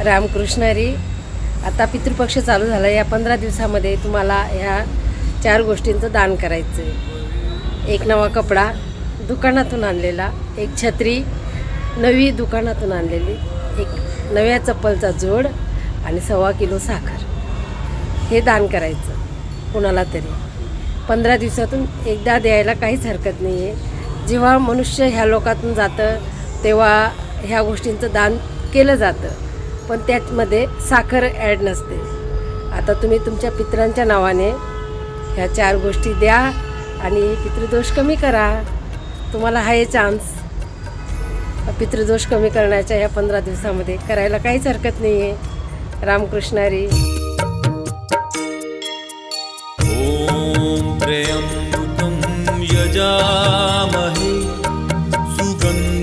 रामकृष्ण हरी. आता पितृपक्ष चालू झाला. या 15 दिवसामध्ये तुम्हाला ह्या 4 गोष्टींचं दान करायचं आहे. एक नवा कपडा दुकानातून आणलेला, एक छत्री नवी दुकानातून आणलेली, एक नव्या चप्पलचा जोड आणि 1.25 किलो साखर. हे दान करायचं कुणाला तरी. 15 दिवसातून एकदा द्यायला काहीच हरकत नाही आहे. जेव्हा मनुष्य ह्या लोकातून जातं तेव्हा ह्या गोष्टींचं दान केलं जातं, पण त्यामध्ये साखर ॲड नसते. आता तुम्ही तुमच्या पितरांच्या नावाने ह्या 4 गोष्टी द्या आणि पितृदोष कमी करा. तुम्हाला हा चान्स पितृदोष कमी करण्याच्या ह्या 15 दिवसामध्ये करायला काहीच हरकत नाही आहे. रामकृष्ण हरी. ओम त्र्यंबकं यजामहे सुगंधं